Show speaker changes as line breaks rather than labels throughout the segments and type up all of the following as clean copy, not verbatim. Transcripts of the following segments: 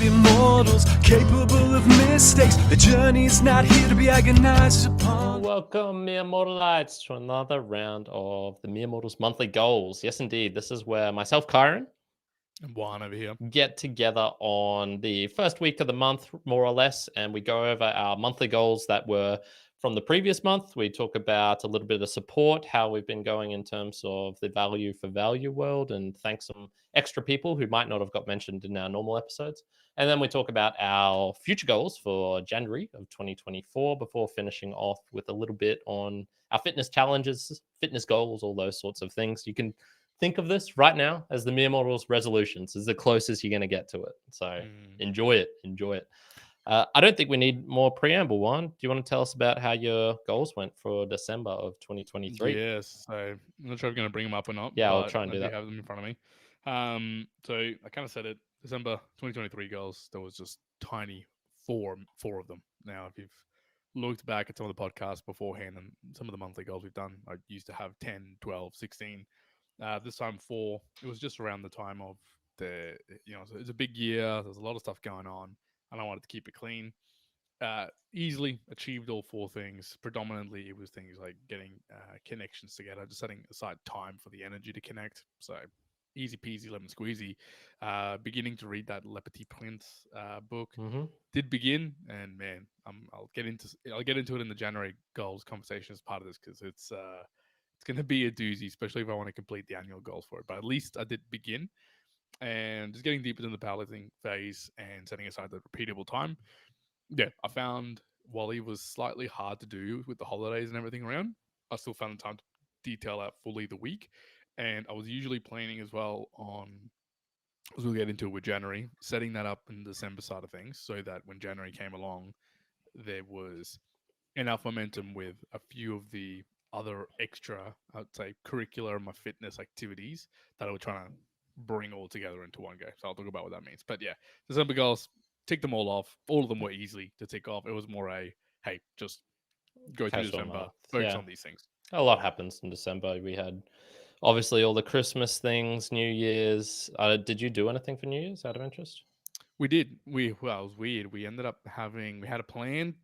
immortals, capable of mistakes. The journey's not here to be agonized upon.
Welcome, Mere Mortalites, to another round of the Mere Mortals monthly goals. Yes, indeed. This is where myself, Kyrin,
and Juan over here
get together on the first week of the month, more or less, and we go over our monthly goals that were from the previous month. We talk about a little bit of support, how we've been going in terms of the value for value world, and thank some extra people who might not have got mentioned in our normal episodes. And then we talk about our future goals for January of 2024 before finishing off with a little bit on our fitness challenges, fitness goals, all those sorts of things. You can think of this right now as the Mere Mortals resolutions. Is the closest you're going to get to it. So enjoy it. Enjoy it. I don't think we need more preamble, Juan. Do you want to tell us about how your goals went for December of 2023?
Yes, so I'm not sure if I'm going to bring them up or not.
Yeah,
but
I'll try and do that.
I have them in front of me. So I kind of said it. December 2023 goals. There was just tiny four of them. Now, if you've looked back at some of the podcasts beforehand and some of the monthly goals we've done, I used to have 10, 12, 16. This time 4. It was just around the time of so it's a big year. There's a lot of stuff going on, and I wanted to keep it clean. Easily achieved all 4 things. Predominantly, it was things like getting connections together, just setting aside time for the energy to connect. So easy peasy, lemon squeezy. Beginning to read that Le Petit Prince book. Did begin, and man, I'll get into it in the January goals conversation as part of this because it's going to be a doozy, especially if I want to complete the annual goals for it. But at least I did begin, and just getting deeper into the powerlifting phase and setting aside the repeatable time. Yeah, I found while it was slightly hard to do with the holidays and everything around, I still found the time to detail out fully the week. And I was usually planning as well on, as we'll get into it with January, setting that up in the December side of things so that when January came along, there was enough momentum with a few of the other extra, I'd say, curricular and my fitness activities that I was trying to bring all together into one go. So I'll talk about what that means. But yeah, December goals, tick them all off. All of them were easy to tick off. It was more hey, just go through December, focus on these things.
A lot happens in December. We had obviously all the Christmas things, New Year's. Did you do anything for New Year's out of interest?
We did. It was weird. We ended up we had a plan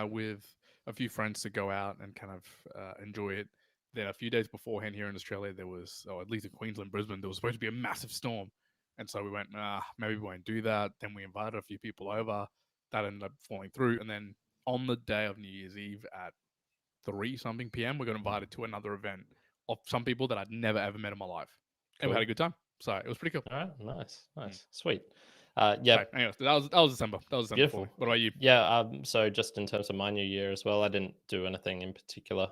with a few friends to go out and kind of enjoy it. Then a few days beforehand here in Australia, there was, or at least in Queensland, Brisbane, there was supposed to be a massive storm. And so we went, maybe we won't do that. Then we invited a few people over. That ended up falling through. And then on the day of New Year's Eve at 3-something p.m., we got invited to another event of some people that I'd never, ever met in my life. Cool. And we had a good time. So it was pretty cool.
All right, nice. Sweet.
Yeah. So, anyways, that was December. That was December.
Beautiful.
What about you?
Yeah. So just in terms of my New Year as well, I didn't do anything in particular.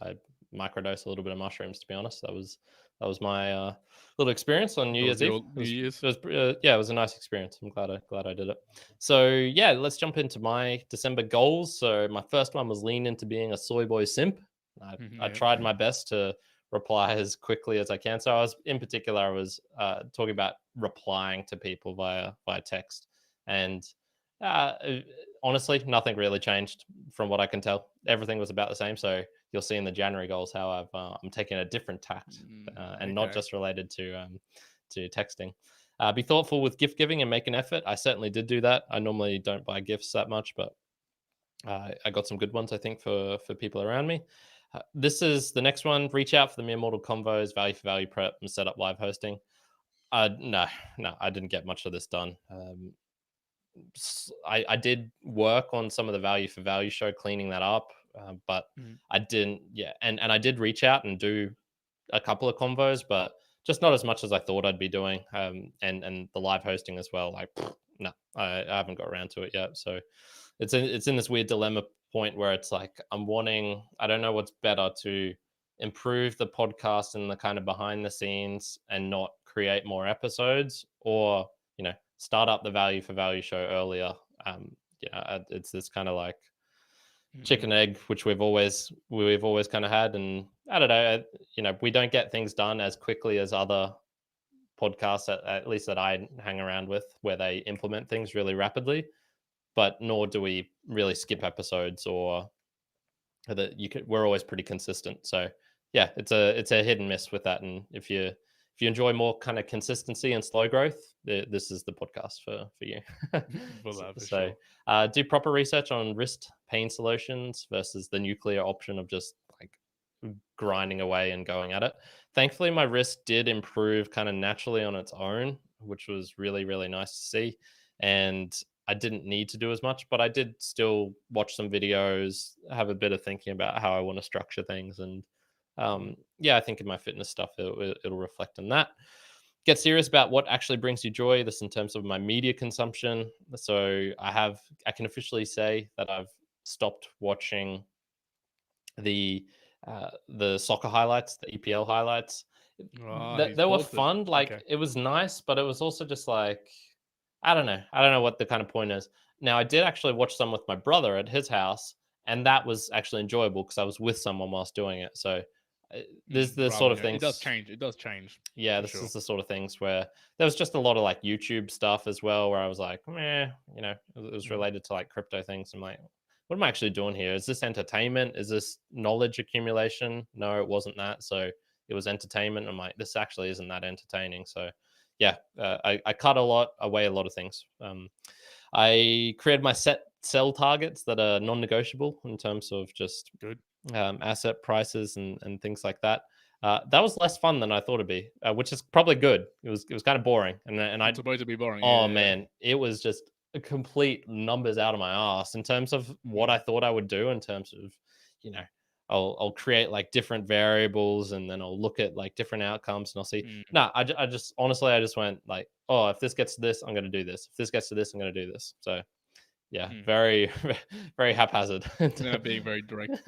I microdosed a little bit of mushrooms, to be honest. That was my little experience on New Year's Eve. It was a nice experience. I'm glad I did it. So yeah, let's jump into my December goals. So my first one was lean into being a soy boy simp. I tried my best to reply as quickly as I can. So I was talking about replying to people via text, and honestly, nothing really changed from what I can tell. Everything was about the same. So you'll see in the January goals how I'm taking a different tact and not just related to texting. Be thoughtful with gift giving and make an effort. I certainly did do that. I normally don't buy gifts that much, but I got some good ones, I think, for people around me. This is the next one. Reach out for the Mere Mortal Convos, value for value prep, and set up live hosting. No, I didn't get much of this done. I did work on some of the value for value show, cleaning that up, but I didn't. Yeah, and I did reach out and do a couple of convos, but just not as much as I thought I'd be doing. And the live hosting as well. Like, no, I haven't got around to it yet. So it's in this weird dilemma point where it's like I don't know what's better, to improve the podcast and the kind of behind the scenes and not create more episodes, or start up the value for value show earlier. It's this kind of like chicken egg, which we've always kind of had, and I don't know, we don't get things done as quickly as other podcasts, at least that I hang around with, where they implement things really rapidly, but nor do we really skip episodes, or that we're always pretty consistent. So yeah, it's a hit and miss with that. And if you if you enjoy more kind of consistency and slow growth, this is the podcast for you.
For that, for
So
sure.
do proper research on wrist pain solutions versus the nuclear option of just like grinding away and going at it. Thankfully, my wrist did improve kind of naturally on its own, which was really, really nice to see. And I didn't need to do as much, but I did still watch some videos, have a bit of thinking about how I want to structure things. And I think in my fitness stuff, it'll reflect on that. Get serious about what actually brings you joy. This in terms of my media consumption. So I can officially say that I've stopped watching the soccer highlights, the EPL highlights.
He's
They were
paused it.
fun. Like
Okay.
it was nice, but it was also just like I don't know. I don't know what the kind of point is. Now I did actually watch some with my brother at his house, and that was actually enjoyable because I was with someone whilst doing it. So there's the
Right
sort
on
of
you. It does
things.
change. It does change.
Yeah,
For
this
sure.
is the sort of things where there was just a lot of like YouTube stuff as well, where I was like, it was related to like crypto things. I'm like, what am I actually doing here? Is this entertainment? Is this knowledge accumulation? No, it wasn't that. So it was entertainment. I'm like, this actually isn't that entertaining. So yeah, I cut away a lot of things. I created my set sell targets that are non-negotiable in terms of just
Good.
asset prices and things like that. That was less fun than I thought it'd be, which is probably good. It was kind of boring, and
It's supposed to be boring.
oh
Yeah.
man, it was just a complete numbers out of my ass in terms of what I
Mm.
thought I would do in terms of, you know, I'll create like different variables and then I'll look at like different outcomes and I'll see.
Mm.
No, I just honestly I just went like, oh, if this gets to this, I'm going to do this. If this gets to this, I'm going to do this. So yeah,
Mm.
very very haphazard.
Yeah, being very direct.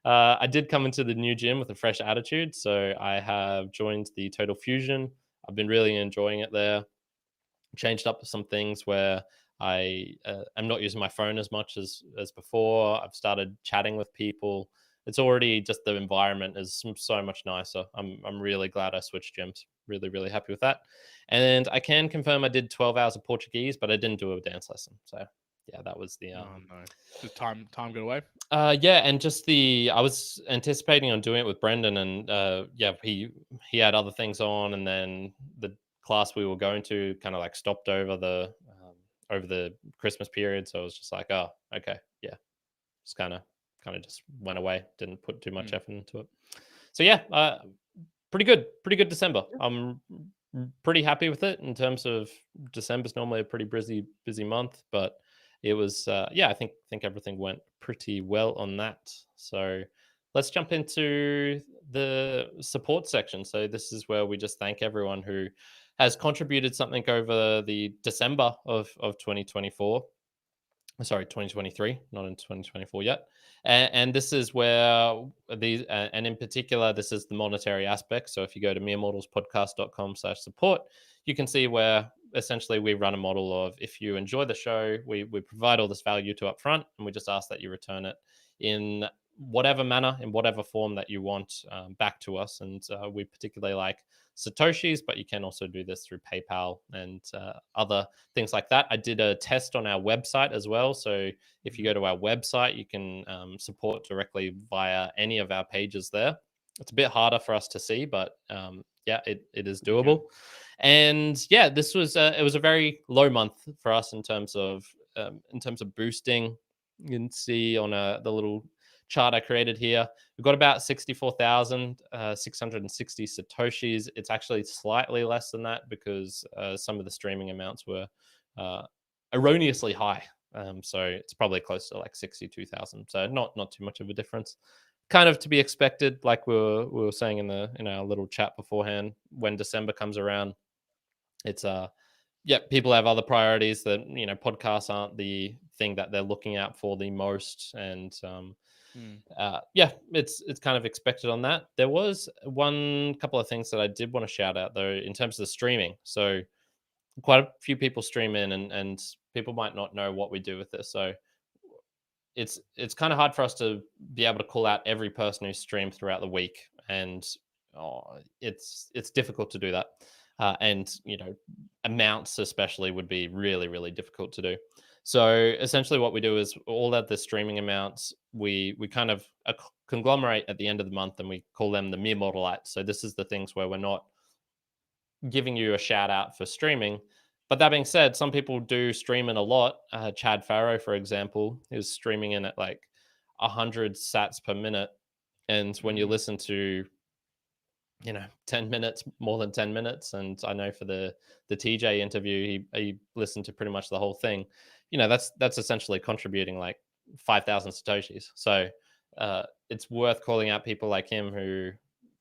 I did come into the new gym with a fresh attitude, so I have joined the Total Fusion. I've been really enjoying it there. Changed up some things where I am not using my phone as much as before. I've started chatting with people. It's already just the environment is so much nicer. I'm really glad I switched gyms. Really really happy with that. And I can confirm I did 12 hours of Portuguese, but I didn't do a dance lesson. So yeah, that was the
Oh no. Just time got away.
yeah, and just I was anticipating on doing it with Brendan, and yeah, he had other things on, and then the class we were going to kind of like stopped over the Christmas period, so I was just like, oh, okay, yeah, just kind of just went away, didn't put too much
Mm.
effort into it. So yeah, pretty good December. I'm pretty happy with it in terms of December's normally a pretty busy month, but it was I think everything went pretty well on that. So let's jump into the support section. So this is where we just thank everyone who has contributed something over the December of 2024. Sorry, 2023, not in 2024 yet. And this is where these, and in particular, this is the monetary aspect. So if you go to meremortalspodcast.com/support, you can see where essentially we run a model of if you enjoy the show, we provide all this value to up front, and we just ask that you return it in whatever manner, in whatever form that you want back to us. And we particularly like Satoshis, but you can also do this through PayPal and other things like that. I did a test on our website as well. So if you go to our website, you can support directly via any of our pages there. It's a bit harder for us to see, but yeah, it is doable. And yeah, this was it was a very low month for us in terms of boosting. You can see on the little chart I created here. We've got about 64,660 Satoshis. It's actually slightly less than that because some of the streaming amounts were erroneously high. So it's probably close to like 62,000. So not too much of a difference. Kind of to be expected, like we were saying in our little chat beforehand. When December comes around, it's yeah, people have other priorities that podcasts aren't the thing that they're looking out for the most, and yeah, it's kind of expected on that. There was one couple of things that I did want to shout out though in terms of the streaming. So quite a few people stream in, and people might not know what we do with this. So it's kind of hard for us to be able to call out every person who streamed throughout the week, and it's difficult to do that. And amounts especially would be really really difficult to do. So essentially, what we do is all of the streaming amounts we kind of conglomerate at the end of the month, and we call them the mere modelites. So this is the things where we're not giving you a shout out for streaming. But that being said, some people do stream in a lot. Chad Farrow, for example, is streaming in at like 100 sats per minute. And when you listen to 10 minutes, more than 10 minutes, and I know for the TJ interview, he listened to pretty much the whole thing. That's essentially contributing like 5,000 satoshis. So it's worth calling out people like him who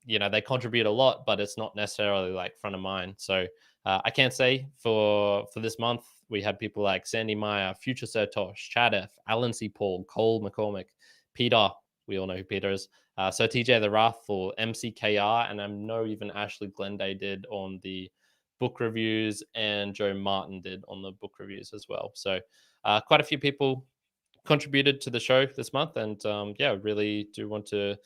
they contribute a lot, but it's not necessarily like front of mind. So I can't say for this month we had people like Sandy Meyer, Future Satosh, Chad F, Alan C. Paul, Cole McCormick, Peter. We all know who Peter is. So TJ the Wrathful, MCKR, and I know even Ashley Glenday did on the book reviews, and Joe Martin did on the book reviews as well. So quite a few people contributed to the show this month, and really do want to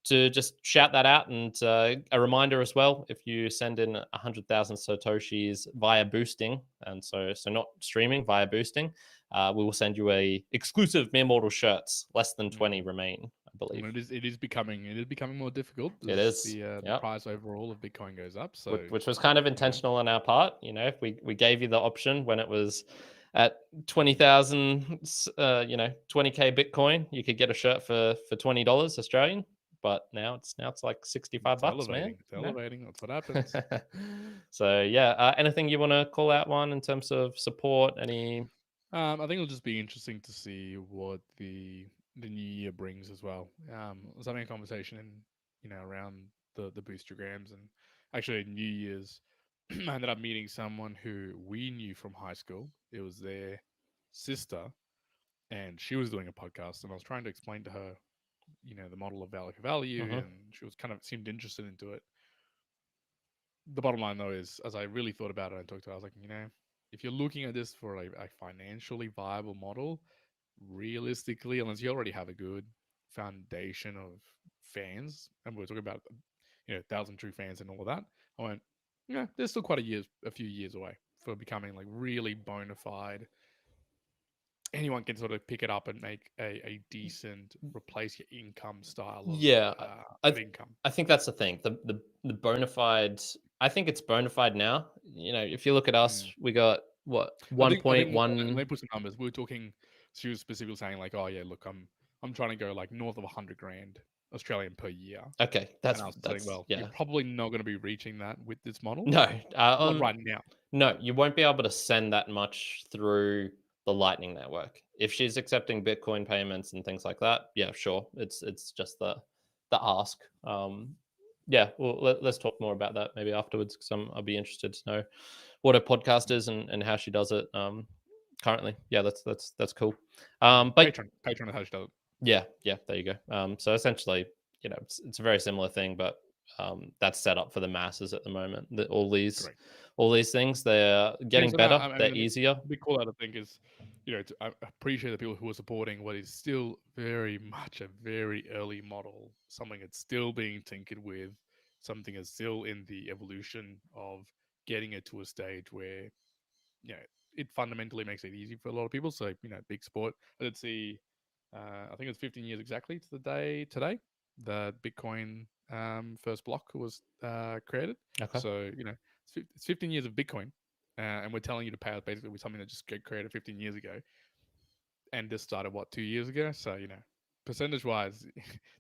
just shout that out. And a reminder as well, if you send in 100,000 satoshis via boosting, and so not streaming, via boosting, we will send you a exclusive mere mortal shirts. Less than 20 remain, I believe.
And it is becoming more difficult.
It is.
The price overall of Bitcoin goes up, so
which was kind of intentional on our part. If we gave you the option when it was at 20,000, 20k Bitcoin, you could get a shirt for $20 Australian. But now it's like $65, man.
It's elevating. That's what happens.
So anything you want to call out, Juan, in terms of support? Any?
I think it'll just be interesting to see what the new year brings as well. I was having a conversation around the boostergrams, and actually New Year's, I ended up meeting someone who we knew from high school. It was their sister, and she was doing a podcast, and I was trying to explain to her the model of value, and she was seemed interested into it. The bottom line, though, is as I really thought about it and talked to her, I was like, if you're looking at this for a financially viable model, realistically, unless you already have a good foundation of fans, and we're talking about 1,000 true fans and all of that, I went, there's still quite a few years away for becoming like really bona fide. Anyone can sort of pick it up and make a decent replace your income style of income.
I think that's the thing. The bona fide, I think it's bona fide now. If you look at us, we got what 1.1.
Let me put some numbers. We were talking. She was specifically saying like, oh yeah, look, I'm trying to go like north of 100 grand Australian per year.
Okay, that's
saying, well, you're probably not going to be reaching that with this model.
No,
not right now.
No, you won't be able to send that much through the Lightning Network. If she's accepting Bitcoin payments and things like that, yeah, sure. It's just the ask. Well, let's talk more about that maybe afterwards, because I'll be interested to know what her podcast is and how she does it currently. Yeah, that's cool. But
Patreon is how she does it.
Yeah, there you go. So essentially, it's a very similar thing, but that's set up for the masses at the moment. All these things, they're getting better. They're easier.
The big call out, I think, is I appreciate the people who are supporting what is still very much a very early model, something that's still being tinkered with, something that's still in the evolution of getting it to a stage where it fundamentally makes it easy for a lot of people. So big support. I did see, I think it's 15 years exactly to the day today the Bitcoin first block was created.
Okay.
So it's 15 years of Bitcoin, and we're telling you to pay out basically with something that just got created 15 years ago, and this started 2 years ago. So percentage wise,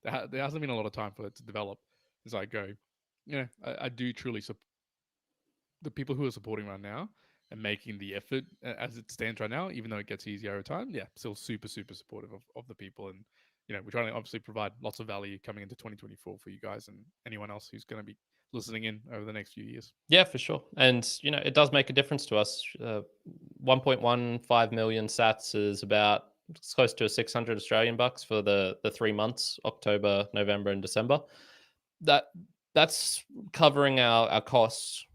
there hasn't been a lot of time for it to develop. As I go, I do truly support the people who are supporting right now and making the effort as it stands right now, even though it gets easier over time. Yeah, still super supportive of the people, and we're trying to obviously provide lots of value coming into 2024 for you guys and anyone else who's going to be listening in over the next few years.
Yeah, for sure. And it does make a difference to us. 1.15 million sats is about close to 600 Australian bucks for the 3 months, October, November, and December. That's covering our costs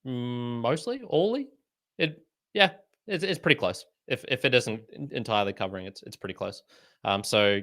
mostly, allly. It's pretty close. If it isn't entirely covering it, it's pretty close. So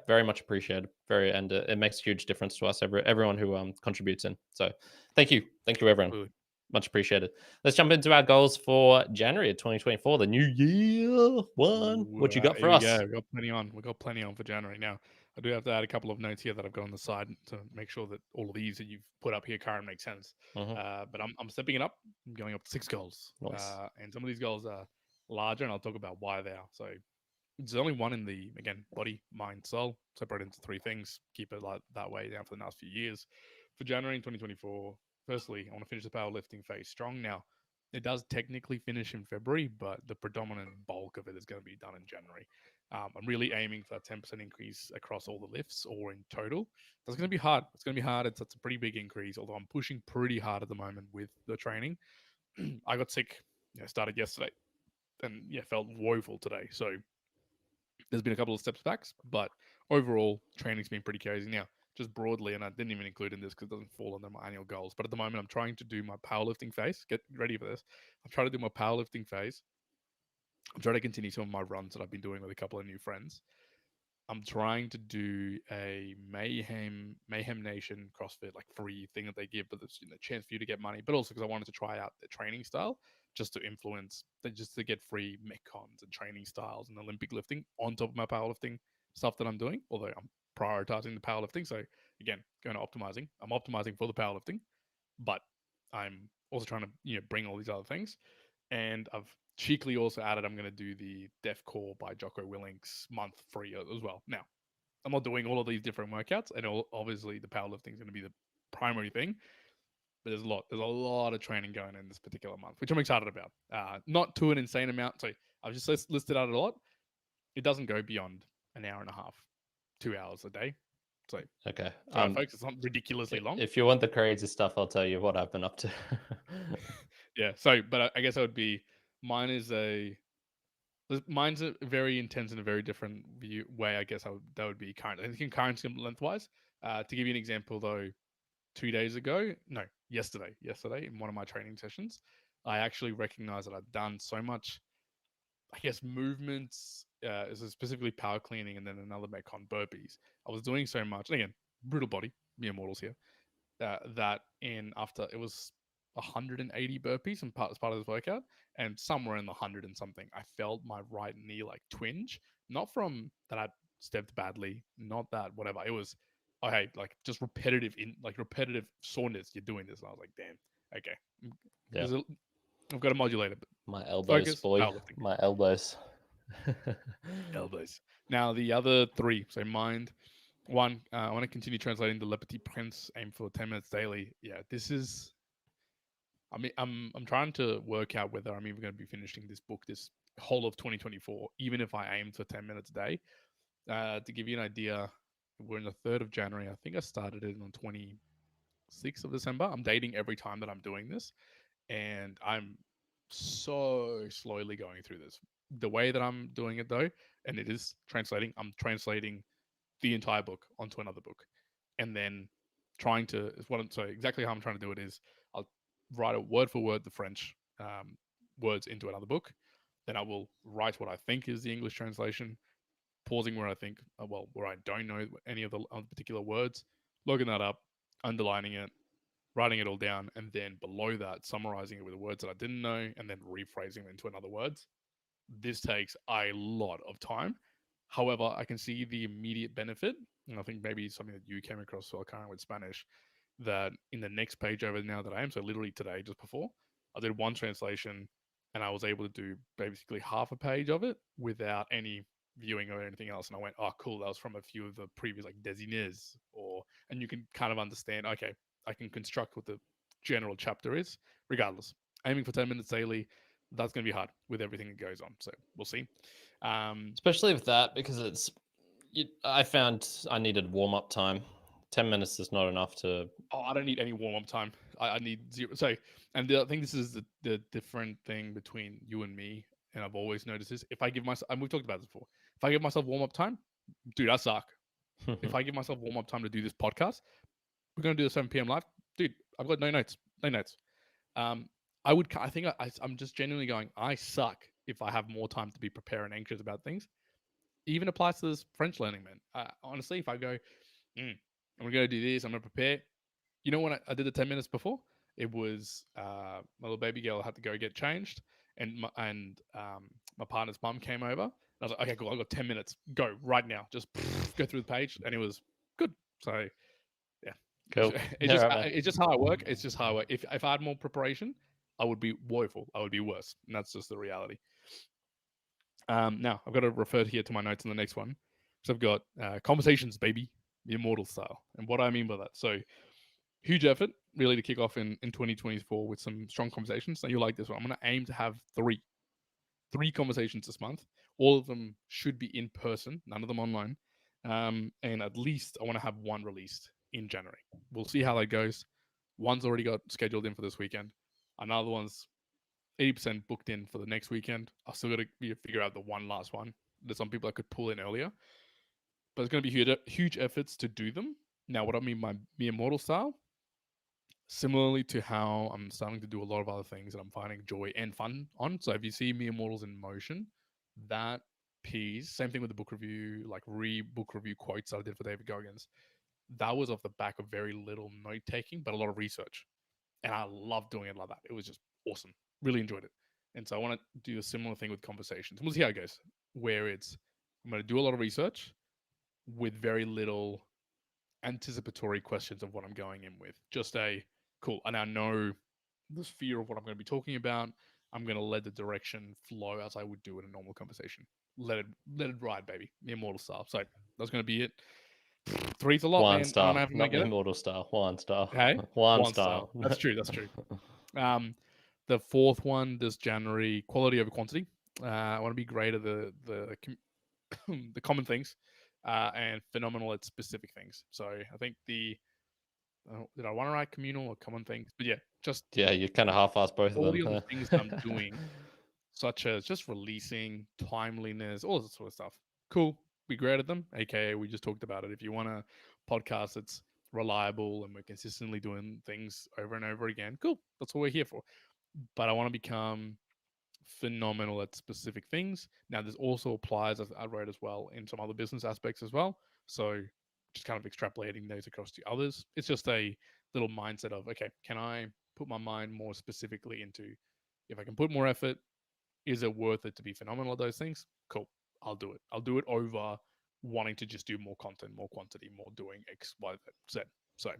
very much appreciated. And it makes a huge difference to us, everyone who contributes in. So thank you everyone.
Absolutely.
Much appreciated. Let's jump into our goals for January of 2024, the new year. What you got for us?
Yeah, we got plenty on for January now. I do have to add a couple of notes here that I've got on the side to make sure that all of these that you've put up here, Kyrin, make sense. But I'm stepping it up. I'm going up to 6 goals.
Nice.
And some of these goals are larger, and I'll talk about why they are. So there's only one in the, again, body, mind, soul, separated into 3 things. Keep it like that way down for the last few years. For January 2024, firstly, I want to finish the powerlifting phase strong. Now, it does technically finish in February, but the predominant bulk of it is going to be done in January. I'm really aiming for a 10% increase across all the lifts or in total. That's going to be hard. It's going to be hard. It's a pretty big increase, although I'm pushing pretty hard at the moment with the training. I got sick, started yesterday, and felt woeful today. So there's been a couple of steps back, but overall, training's been pretty crazy. Now, just broadly, and I didn't even include in this because it doesn't fall under my annual goals, but at the moment, I'm trying to do my powerlifting phase. Get ready for this. I'm trying to do my powerlifting phase. I'm trying to continue some of my runs that I've been doing with a couple of new friends. I'm trying to do a Mayhem Nation CrossFit like free thing that they give, but there's a chance for you to get money. But also because I wanted to try out the training style just to influence, just to get free metcons and training styles and Olympic lifting on top of my powerlifting stuff that I'm doing. Although I'm prioritizing the powerlifting, so again, going to optimizing. I'm optimizing for the powerlifting, but I'm also trying to bring all these other things. And I've cheekily also added I'm going to do the Def Core by Jocko Willink's month free as well. Now, I'm not doing all of these different workouts, and obviously the powerlifting is going to be the primary thing. But there's a lot of training going in this particular month, which I'm excited about. Not to an insane amount. So I've just listed out a lot. It doesn't go beyond an hour and a half, 2 hours a day. So
okay,
folks, it's not ridiculously long.
If you want the crazy stuff, I'll tell you what I've been up to.
Yeah. So, but I guess I would be mine's a very intense in a very different way. I guess that would be Kyrin. I think Kyrin's lengthwise. To give you an example, though, yesterday in one of my training sessions, I actually recognized that I'd done so much, I guess, movements, specifically power cleaning, and then another metcon burpees. I was doing so much, and again, brutal body, mere mortals here. That in after it was 180 burpees as part of this workout, and somewhere in the 100 and something, I felt my right knee like twinge. Not from that I stepped badly, not that whatever. It was, okay, like just repetitive soreness. You're doing this, and I was like, damn, okay,
Yeah.
I've got to modulate it.
My elbows, boy. My elbows.
Elbows. Now the other 3. So mind. 1, I want to continue translating the Le Petit Prince. Aim for 10 minutes daily. Yeah, this is. I mean, I'm trying to work out whether I'm even going to be finishing this book this whole of 2024, even if I aim for 10 minutes a day. To give you an idea, we're in the 3rd of January. I think I started it on 26th of December. I'm dating every time that I'm doing this, and I'm so slowly going through this. The way that I'm doing it, though, and it is translating, I'm translating the entire book onto another book, and then trying to so exactly how I'm trying to do it is I'll write a word for word the French words into another book, then I will write what I think is the English translation, pausing where I think where I don't know any of the particular words, looking that up, underlining it, writing it all down, and then below that summarizing it with the words that I didn't know, and then rephrasing them into another words. This takes a lot of time. However, I can see the immediate benefit, and I think maybe something that you came across while Kyrin with Spanish, that in the next page over now that I am, so literally today, just before, I did one translation, and I was able to do basically half a page of it without any viewing or anything else. And I went, oh, cool, that was from a few of the previous like désignés, and you can kind of understand, okay, I can construct what the general chapter is, regardless. Aiming for 10 minutes daily, that's going to be hard with everything that goes on. So we'll see.
Especially with that, because I found I needed warm-up time. 10 minutes is not enough to...
Oh, I don't need any warm-up time. I need 0. So, and I think this is the different thing between you and me, and I've always noticed this. If I give myself, and we've talked about this before, if I give myself warm-up time, dude, I suck. If I give myself warm-up time to do this podcast, we're going to do the 7 p.m. live. Dude, I've got no notes. I think I'm just genuinely going, I suck if I have more time to be prepared and anxious about things. Even applies to this French learning, man. Honestly, if I go, I'm going to go do this, I'm going to prepare. You know, when I did the 10 minutes before, it was my little baby girl had to go get changed, and my partner's mum came over, I was like, okay, cool. I've got 10 minutes. Go right now. Just go through the page, and it was good. So yeah,
Cool.
it's just how I work. It's just how I work. If I had more preparation, I would be woeful. I would be worse, and that's just the reality. Now I've got to refer here to my notes in the next one. So I've got conversations, baby, the immortal style, and what I mean by that. So huge effort really to kick off in 2024 with some strong conversations. Now you like this one. I'm going to aim to have three conversations this month. All of them should be in person, none of them online. And at least I want to have one released in January. We'll see how that goes. One's already got scheduled in for this weekend. Another one's 80% booked in for the next weekend. I've still got to figure out the one last one. There's some people I could pull in earlier, but it's going to be huge efforts to do them. Now, what I mean by mere mortal style, similarly to how I'm starting to do a lot of other things that I'm finding joy and fun on. So if you see Mere Mortals in motion, that piece, same thing with the book review, like book review quotes that I did for David Goggins, that was off the back of very little note taking, but a lot of research. And I love doing it like that. It was just awesome. Really enjoyed it. And so I want to do a similar thing with conversations. We'll see how it goes, where I'm going to do a lot of research with very little anticipatory questions of what I'm going in with. Just cool. And I know the sphere of what I'm going to be talking about. I'm going to let the direction flow as I would do in a normal conversation. Let it ride, baby. The immortal style. So that's going to be it. Three's a lot,
Juan
man.
style,
I don't know if I'm
not
get it.
immortal style. Juan style.
Hey,
Juan
style.
style.
That's true. The fourth one this January, quality over quantity. I want to be great at the the common things, and phenomenal at specific things. So I think did I want to write communal or common things? But yeah, just
yeah, you kind of half-assed both of
quality
them.
on the things that I'm doing, such as just releasing, timeliness, all that sort of stuff. Cool. We great at them. AKA, we just talked about it. If you want a podcast that's reliable and we're consistently doing things over and over again, cool. That's what we're here for. But I want to become phenomenal at specific things. Now, this also applies, as I wrote as well, in some other business aspects as well. So just kind of extrapolating those across to others. It's just a little mindset of, okay, can I put my mind more specifically into, if I can put more effort, is it worth it to be phenomenal at those things? Cool. I'll do it. I'll do it over wanting to just do more content, more quantity, more doing X, Y, Z. So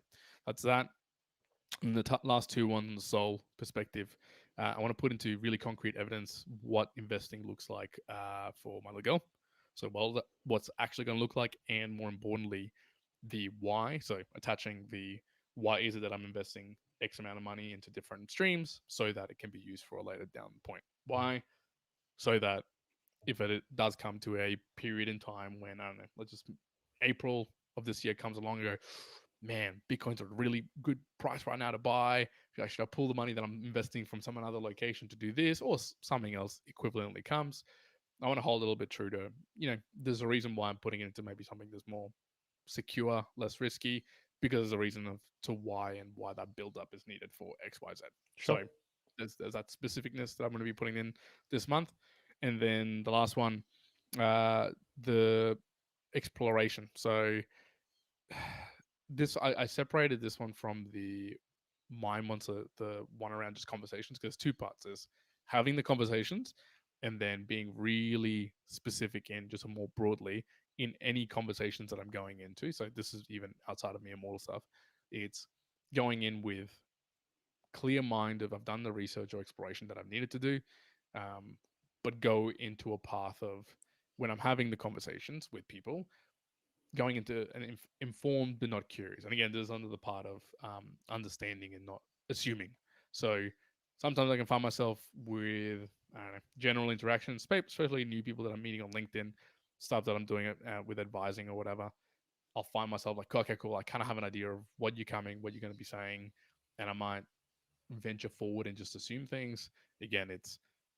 that's that. And the last two ones, soul perspective, I want to put into really concrete evidence what investing looks like for my little girl. So, what's actually going to look like, and more importantly, the why. So, attaching the why is it that I'm investing X amount of money into different streams so that it can be used for a later down point. Why? So that if it does come to a period in time when, I don't know, let's just April of this year comes along and go, man, Bitcoin's a really good price right now to buy. Should I pull the money that I'm investing from some other location to do this, or something else equivalently comes? I want to hold a little bit true to, there's a reason why I'm putting it into maybe something that's more secure, less risky, because there's a reason to why that build up is needed for X, Y, Z. Sure. So there's that specificness that I'm going to be putting in this month. And then the last one, the exploration. So I separated this one from the mine ones, the one around just conversations, because two parts. There's having the conversations and then being really specific in just more broadly in any conversations that I'm going into. So this is even outside of mere mortal stuff. It's going in with clear mind of I've done the research or exploration that I've needed to do, but go into a path of when I'm having the conversations with people, going into an informed but not curious. And again, this is under the part of understanding and not assuming. So sometimes I can find myself with, I don't know, general interactions, especially new people that I'm meeting on LinkedIn, stuff that I'm doing with advising or whatever. I'll find myself like, okay, cool. I kind of have an idea of what you're going to be saying, and I might venture forward and just assume things. Again, I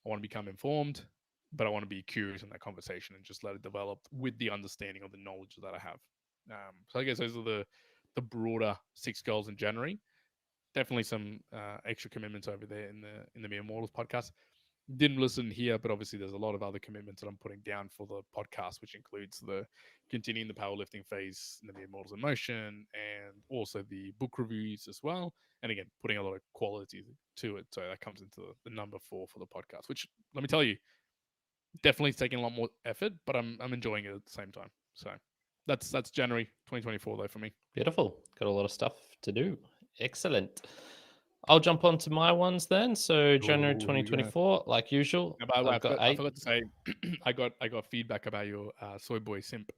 want to become informed, but I want to be curious in that conversation and just let it develop with the understanding of the knowledge that I have. So I guess those are the broader 6 goals in January. Definitely some extra commitments over there in the Mere Mortals podcast. Didn't listen here, but obviously there's a lot of other commitments that I'm putting down for the podcast, which includes the continuing the powerlifting phase in the Mere Mortals in Motion, and also the book reviews as well. And again, putting a lot of quality to it. So that comes into the number 4 for the podcast, which, let me tell you, definitely taking a lot more effort, but I'm enjoying it at the same time. So that's January 2024 though for me.
Beautiful. Got a lot of stuff to do. Excellent. I'll jump on to my ones then. So January 2024, like usual,
Now, by the way,
I've got
I
8.
forgot to say, I got feedback about your soy boy simp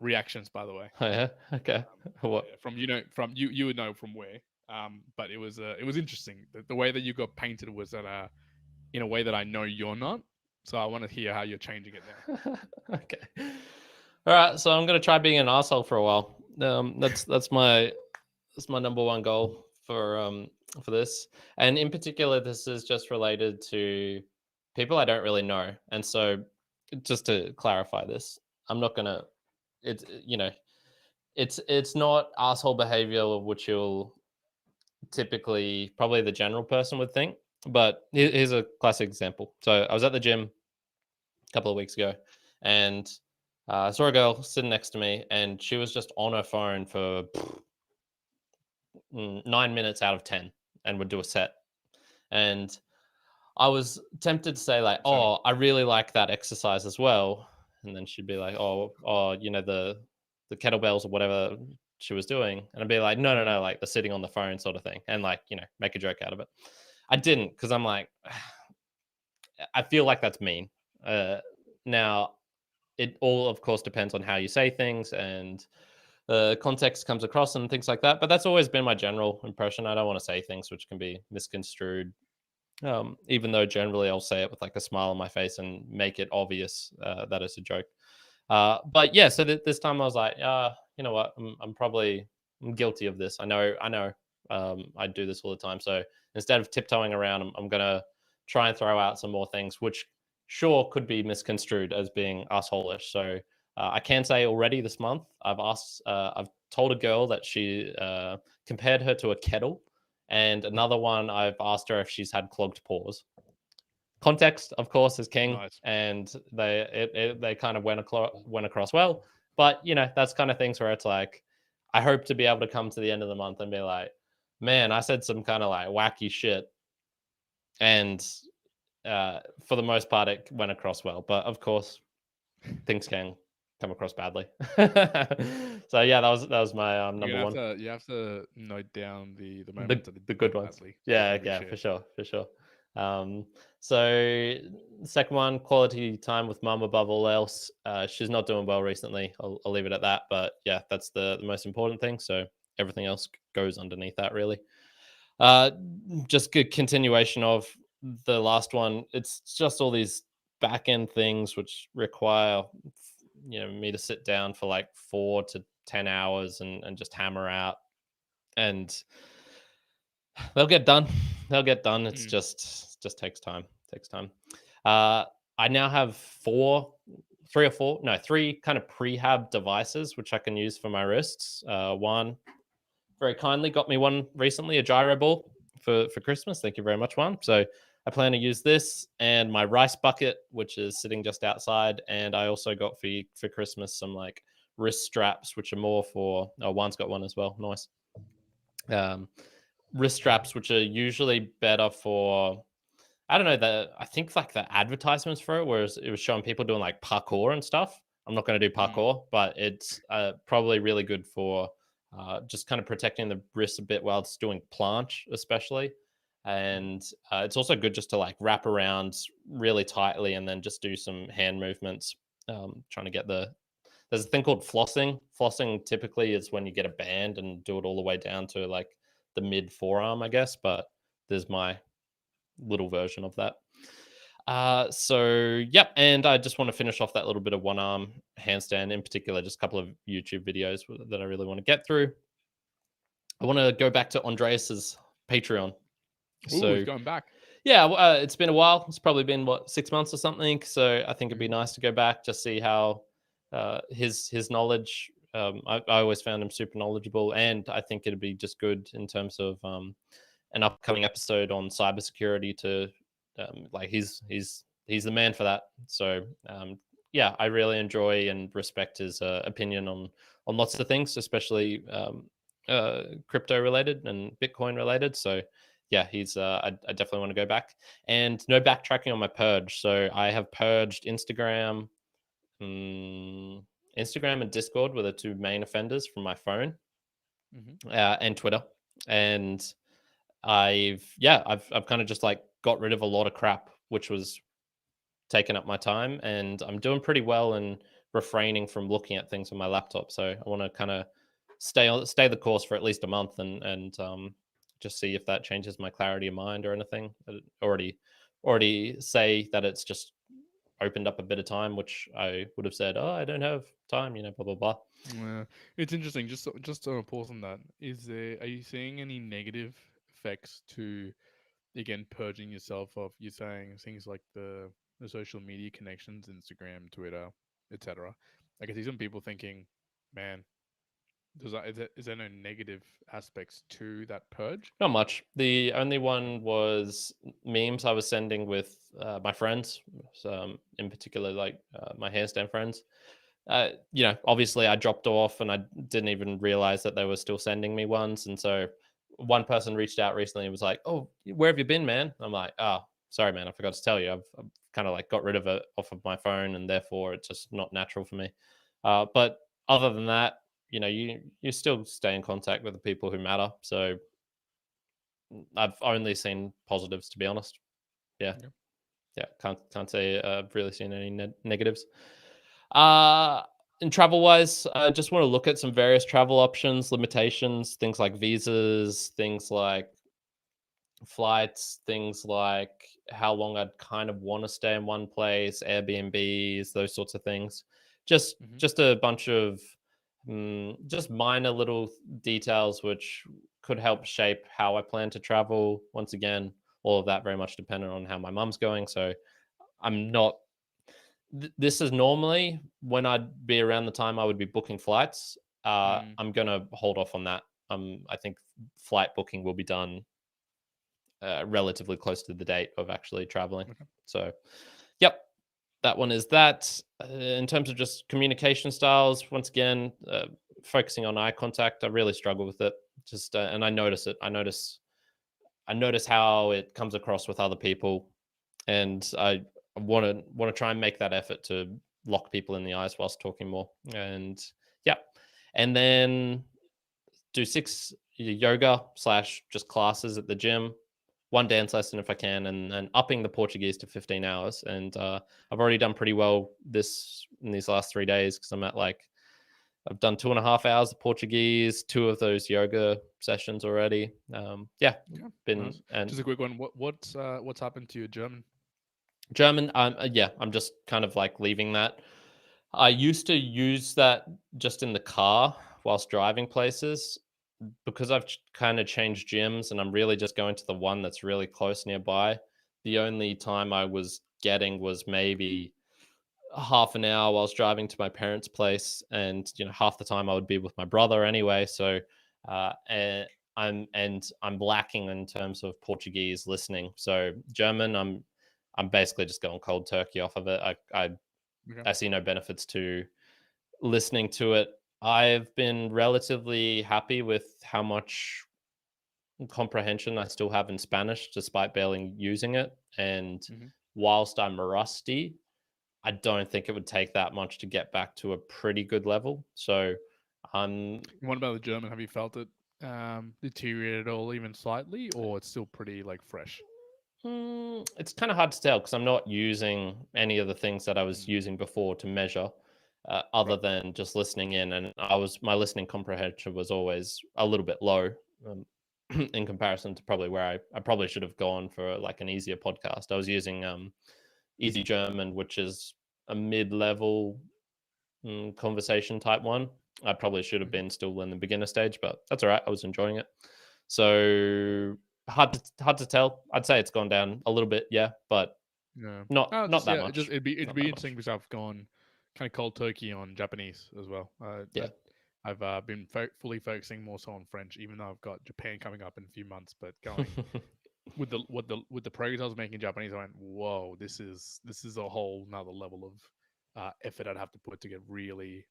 reactions. By the way,
Oh, yeah. Okay. What?
from you would know from where. But it was interesting. The way that you got painted was that in a way that I know you're not. So I want to hear how you're changing it now.
Okay. All right. So I'm gonna try being an asshole for a while. That's my number one goal for this, and in particular, this is just related to people I don't really know. And so, just to clarify this, I'm not gonna. It's it's not asshole behavior, which you'll typically probably the general person would think. But here's a classic example. So I was at the gym a couple of weeks ago, and I saw a girl sitting next to me, and she was just on her phone for 9 minutes out of 10, and would do a set. And I was tempted to say like, "Oh, I really like that exercise as well," and then she'd be like, "Oh, the kettlebells or whatever she was doing," and I'd be like, "No, like the sitting on the phone sort of thing," and like make a joke out of it. I didn't because I'm like, I feel like that's mean. Now, it all of course depends on how you say things and the context comes across and things like that. But that's always been my general impression. I don't want to say things which can be misconstrued, even though generally I'll say it with like a smile on my face and make it obvious that it's a joke. But yeah, so this time I was like, you know what, I'm guilty of this. I know, I do this all the time. So instead of tiptoeing around, I'm gonna try and throw out some more things, which sure could be misconstrued as being asshole-ish. So I can say already this month, I've told a girl that she compared her to a kettle, and another one I've asked her if she's had clogged pores. Context, of course, is king,
Nice.
and they kind of went across well. But that's kind of things where it's like, I hope to be able to come to the end of the month and be like, man, I said some kind of like wacky shit, and for the most part, it went across well. But of course, things can come across badly. So yeah, that was my number one.
You have to note down the
The
moments that it
the
did
good
go
ones.
badly, so
Yeah,
we
yeah,
share.
for sure. So second one, quality time with mum above all else. She's not doing well recently. I'll leave it at that. But yeah, that's the most important thing. So everything else goes underneath that, really. Just good continuation of the last one. It's just all these back end things which require me to sit down for like 4 to 10 hours and just hammer out, and they'll get done. They'll get done. It's just takes time. Takes time. I now have three kind of prehab devices which I can use for my wrists. One very kindly got me one recently, a gyro ball for Christmas. Thank you very much, Juan. So I plan to use this and my rice bucket, which is sitting just outside. And I also got for Christmas some like wrist straps, which are more for. Oh, Juan's got one as well. Nice. Wrist straps, which are usually better for. I don't know, I think like the advertisements for it, whereas it was showing people doing like parkour and stuff. I'm not going to do parkour, but it's probably really good for just kind of protecting the wrist a bit while it's doing planche, especially. And it's also good just to like wrap around really tightly and then just do some hand movements, trying to get there's a thing called flossing. Flossing typically is when you get a band and do it all the way down to like the mid forearm, I guess. But there's my little version of that. So yep, and I just want to finish off that little bit of one arm handstand, in particular, just a couple of YouTube videos that I really want to get through. I want to go back to Andreas's Patreon.
So he's going back.
Yeah, it's been a while. It's probably been 6 months or something. So I think it'd be nice to go back, just see how his knowledge. I always found him super knowledgeable, and I think it'd be just good in terms of an upcoming episode on cybersecurity to like he's the man for that. So yeah, I really enjoy and respect his opinion on lots of things, especially crypto related and Bitcoin related. So yeah, he's I definitely want to go back. And no backtracking on my purge. So I have purged Instagram. Instagram and Discord were the two main offenders from my phone, and Twitter. And I've kind of just like got rid of a lot of crap, which was taking up my time, and I'm doing pretty well in refraining from looking at things on my laptop. So I want to kind of stay the course for at least a month, and just see if that changes my clarity of mind or anything. I already say that it's just opened up a bit of time, which I would have said, oh, I don't have time, blah blah blah.
Yeah, it's interesting. Just on a pause on that, are you seeing any negative effects to, again, purging yourself of, you're saying things like the social media connections, Instagram, Twitter, etc. I can see some people thinking, man, is there no negative aspects to that purge?
Not much. The only one was memes I was sending with my friends, in particular, like my handstand friends. Obviously I dropped off and I didn't even realize that they were still sending me ones. And so one person reached out recently and was like, "Oh, where have you been, man?" I'm like, "Oh, sorry, man. I forgot to tell you. I've kind of like got rid of it off of my phone, and therefore it's just not natural for me." But other than that, you still stay in contact with the people who matter. So I've only seen positives, to be honest. Yeah,
Okay.
yeah. Can't say I've really seen any negatives. Uh, and travel wise, I just want to look at some various travel options, limitations, things like visas, things like flights, things like how long I'd kind of want to stay in one place, Airbnbs, those sorts of things. Just
Mm-hmm.
just a bunch of just minor little details which could help shape how I plan to travel. Once again, all of that very much dependent on how my mum's going. So I'm not. This is normally when I'd be around the time I would be booking flights.
Mm.
I'm gonna hold off on that. I think flight booking will be done relatively close to the date of actually traveling.
Okay.
So, yep, that one is that. In terms of just communication styles, once again, focusing on eye contact, I really struggle with it. Just and I notice it. I notice how it comes across with other people, and I want to try and make that effort to lock people in the eyes whilst talking more. And yeah, and then do 6 yoga slash just classes at the gym, one dance lesson if I can, and upping the Portuguese to 15 hours. And I've already done pretty well in these last 3 days because I've done 2.5 hours of Portuguese, 2 of those yoga sessions already. Yeah,
Okay.
been
Nice.
and
Just a quick one. What's happened to your German?
German. Yeah, I'm just kind of like leaving that. I used to use that just in the car whilst driving places. Because I've kind of changed gyms and I'm really just going to the one that's really close nearby. The only time I was getting was maybe half an hour while I was driving to my parents' place, and half the time I would be with my brother anyway. So, and I'm lacking in terms of Portuguese listening. So German, I'm basically just going cold turkey off of it.
Okay.
I see no benefits to listening to it. I've been relatively happy with how much comprehension I still have in Spanish, despite barely using it. And
Mm-hmm.
whilst I'm rusty, I don't think it would take that much to get back to a pretty good level. So I'm
What about the German? Have you felt it deteriorate at all, even slightly, or it's still pretty like fresh?
It's kind of hard to tell because I'm not using any of the things that I was
Mm.
using before to measure, other
Right.
than just listening in. And my listening comprehension was always a little bit low, in comparison to probably where I probably should have gone for like an easier podcast. I was using Easy German, which is a mid-level conversation type one. I probably should have
Mm-hmm.
been still in the beginner stage, but that's all right. I was enjoying it. So hard to tell. I'd say it's gone down a little bit, yeah, but
Yeah.
not
Oh,
not
just
that
yeah.
much.
It'd
Not
be
that
interesting
much.
because I've gone kind of cold turkey on Japanese as well.
Yeah.
I've been fully focusing more so on French, even though I've got Japan coming up in a few months. But going with the progress I was making in Japanese, I went, whoa, this is a whole nother level of effort I'd have to put to get really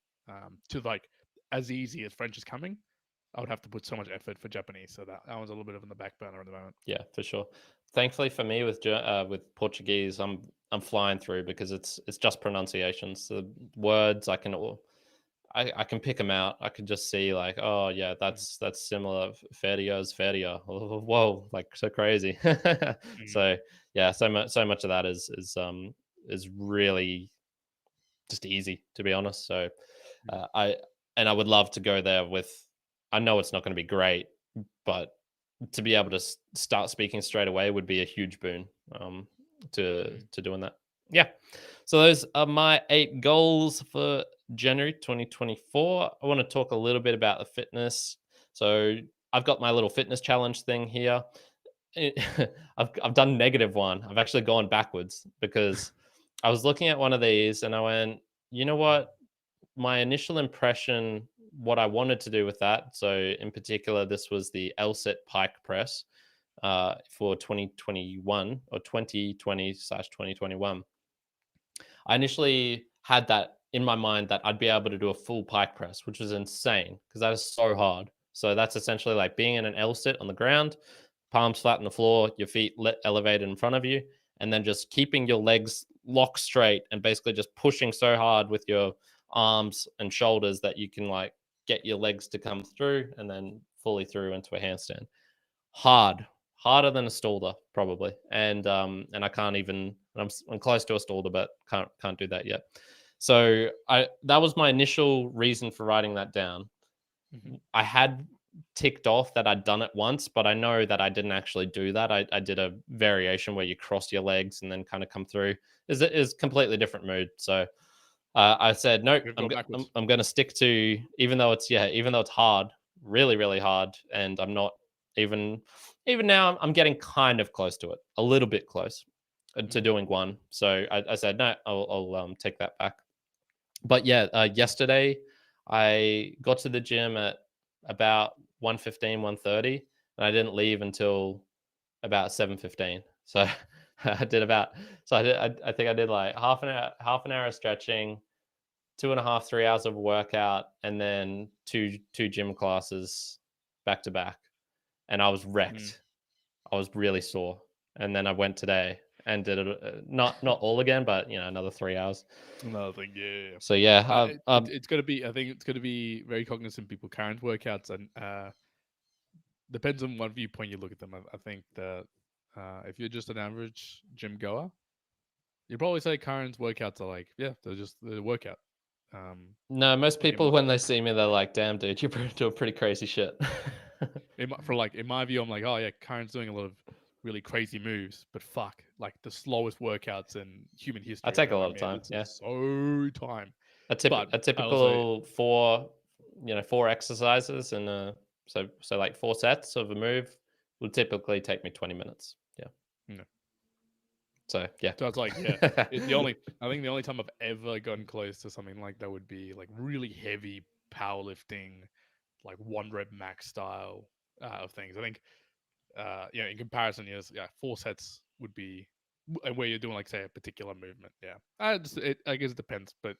to like as easy as French is coming. I would have to put so much effort for Japanese. So that one's a little bit of on the back burner at the moment.
Yeah, for sure. Thankfully for me with Portuguese, I'm flying through because it's just pronunciations. The words I can pick them out. I can just see like, oh yeah, that's similar. Feria is feria. Whoa, like so crazy. So yeah, so much of that is really just easy, to be honest. So I would love to go there with. I know it's not going to be great, but to be able to start speaking straight away would be a huge boon to doing that. Yeah. So those are my 8 goals for January 2024. I want to talk a little bit about the fitness. So I've got my little fitness challenge thing here. I've done -1. I've actually gone backwards because I was looking at one of these and I went, you know what? My initial impression, what I wanted to do with that. So in particular, this was the LSIT pike press for 2021 or 2020/2021. I initially had that in my mind that I'd be able to do a full pike press, which was insane because that is so hard. So that's essentially like being in an L sit on the ground, palms flat on the floor, your feet elevated in front of you, and then just keeping your legs locked straight and basically just pushing so hard with your arms and shoulders that you can like get your legs to come through and then fully through into a handstand. Harder than a Stalder probably, and I can't even. I'm close to a Stalder, but can't do that yet. So that was my initial reason for writing that down. I had ticked off that I'd done it once, but I know that I didn't actually do that. I did a variation where you cross your legs and then kind of come through. Is completely different mood. So I said no. I'm going to stick to even though it's hard, really really hard, and I'm not even now. I'm getting kind of close to it, a little bit close to doing one. So I said no. I'll take that back. But yeah, yesterday I got to the gym at about 1:15, 1:30, and I didn't leave until about 7:15. So I did about. So I think I did like half an hour of stretching, 2.5, 3 hours of workout, and then two gym classes back to back, and I was wrecked. I was really sore, and then I went today and did it. Not all again, but another 3 hours.
Another thing, yeah.
So yeah,
it's going to be. I think it's going to be very cognizant people. Kyrin's workouts and depends on what viewpoint you look at them. I think that if you're just an average gym goer, you probably say Kyrin's workouts are like, they're just the workout.
No, most people when they see me, they're like, "Damn, dude, you're doing pretty crazy shit."
in my view, I'm like, oh yeah, Kyrin's doing a lot of really crazy moves, but fuck, like the slowest workouts in human history.
I take a lot of time. Yeah,
so time.
A typical four exercises and so like 4 sets of a move would typically take me 20 minutes. Yeah. So yeah.
So it's like I think the only time I've ever gotten close to something like that would be like really heavy powerlifting, like 1 rep max style of things. I think in comparison, 4 sets would be where you're doing like say a particular movement. I guess it depends, but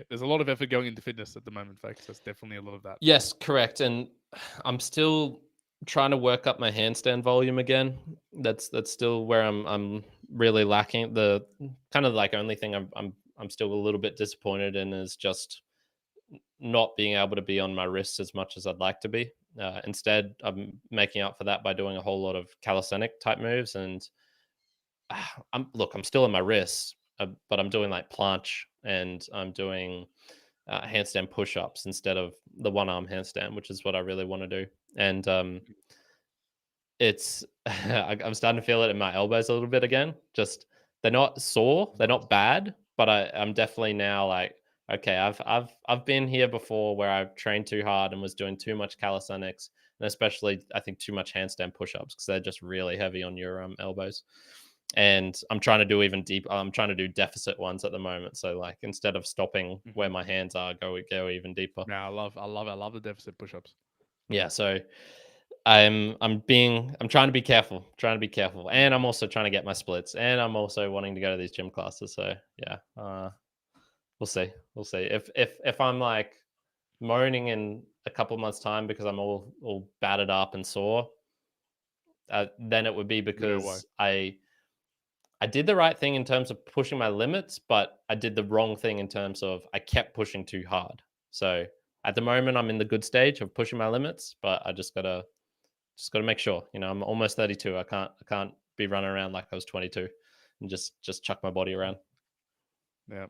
there's a lot of effort going into fitness at the moment, folks. There's definitely a lot of that.
Yes, correct. And I'm still trying to work up my handstand volume again. That's still where I'm really lacking. The kind of like only thing I'm still a little bit disappointed in is just not being able to be on my wrists as much as I'd like to be. Instead, I'm making up for that by doing a whole lot of calisthenic type moves. And I'm still on my wrists, but I'm doing like planche and I'm doing handstand push-ups instead of the one-arm handstand, which is what I really want to do. And it's I'm starting to feel it in my elbows a little bit again. Just they're not sore, they're not bad, but I'm definitely now like, okay, I've been here before where I've trained too hard and was doing too much calisthenics, and especially I think too much handstand push-ups because they're just really heavy on your elbows. And I'm trying to do even deep. I'm trying to do deficit ones at the moment. So like instead of stopping where my hands are, go even deeper.
Yeah, I love the deficit push-ups.
Yeah, so I'm trying to be careful, and I'm also trying to get my splits, and I'm also wanting to go to these gym classes. So yeah, we'll see. If I'm like moaning and a couple months time because I'm all battered up and sore, then it would be because I did the right thing in terms of pushing my limits, but I did the wrong thing in terms of I kept pushing too hard. So at the moment, I'm in the good stage of pushing my limits, but I just gotta make sure. I'm almost 32. I can't be running around like I was 22 and just chuck my body around.
Yeah.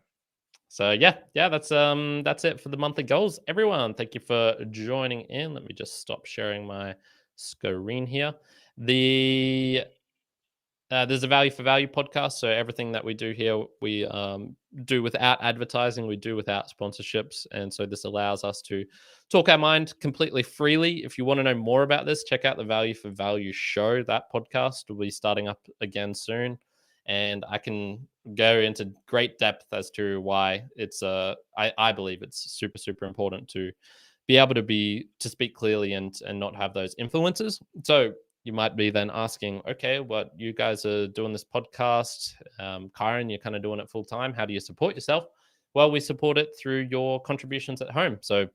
So yeah, that's it for the monthly goals. Everyone, thank you for joining in. Let me just stop sharing my screen here. There's a Value for Value podcast. So everything that we do here, we do without advertising, we do without sponsorships. And so this allows us to talk our mind completely freely. If you want to know more about this, check out the Value for Value show. That podcast will be starting up again soon. And I can go into great depth as to why it's I believe it's super, super important to be able to speak clearly and not have those influences. So you might be then asking, okay, what you guys are doing this podcast, Kyrin, you're kind of doing it full time. How do you support yourself? Well, we support it through your contributions at home. So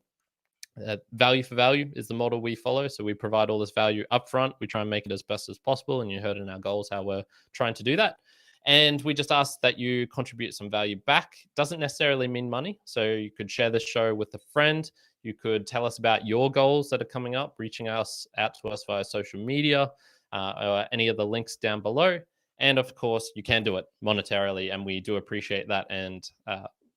value for value is the model we follow. So we provide all this value upfront. We try and make it as best as possible. And you heard in our goals how we're trying to do that. And we just ask that you contribute some value back. Doesn't necessarily mean money. So you could share this show with a friend. You could tell us about your goals that are coming up, reaching out to us via social media, or any of the links down below. And of course, you can do it monetarily. And we do appreciate that and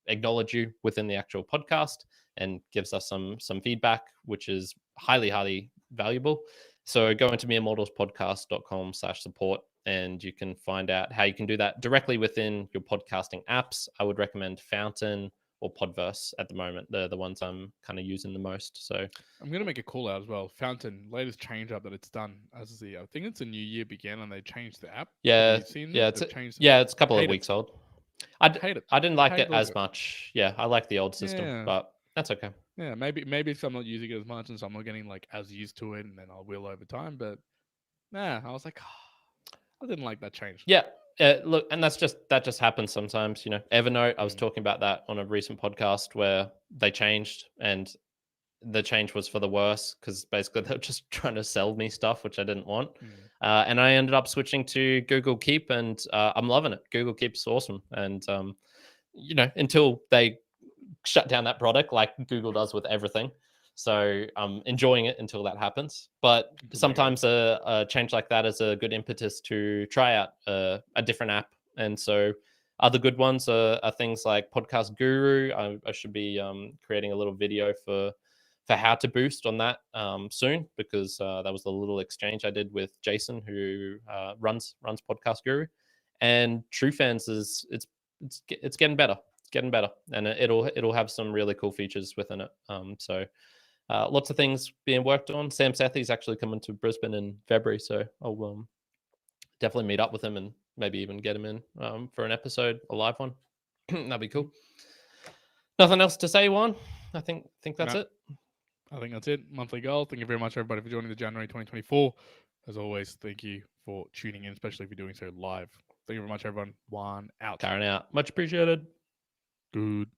acknowledge you within the actual podcast and gives us some feedback, which is highly, highly valuable. So go into meremodelspodcast.com/support and you can find out how you can do that directly within your podcasting apps. I would recommend Fountain or Podverse at the moment. They're the ones I'm kind of using the most. So
I'm going to make a call out as well. Fountain, latest change up that it's done as I think it's a new year began and they changed the app.
Yeah,
Have you seen
yeah, it's a couple of weeks old. I didn't like it as much. Yeah, I like the old system, but that's okay.
Yeah, maybe if I'm not using it as much and so I'm not getting like as used to it and then I will over time. But I was like, I didn't like that change.
Yeah. Look, and that just happens sometimes, Evernote, I was talking about that on a recent podcast where they changed and the change was for the worse because basically they were just trying to sell me stuff, which I didn't want. And I ended up switching to Google Keep and I'm loving it. Google Keep's awesome. And, until they shut down that product like Google does with everything. So I'm enjoying it until that happens. But sometimes a change like that is a good impetus to try out a different app. And so other good ones are things like Podcast Guru. I should be creating a little video for how to boost on that soon because that was a little exchange I did with Jason who runs Podcast Guru. And True Fans it's getting better. It's getting better, and it'll have some really cool features within it. So lots of things being worked on. Sam Sethi's actually coming to Brisbane in February, so I'll definitely meet up with him and maybe even get him in for an episode, a live one. That'd be cool. Nothing else to say, Juan? I think that's it.
I think that's it. Monthly goal. Thank you very much, everybody, for joining the January 2024. As always, thank you for tuning in, especially if you're doing so live. Thank you very much, everyone. Juan out.
Kyrin out. Much appreciated.
Good.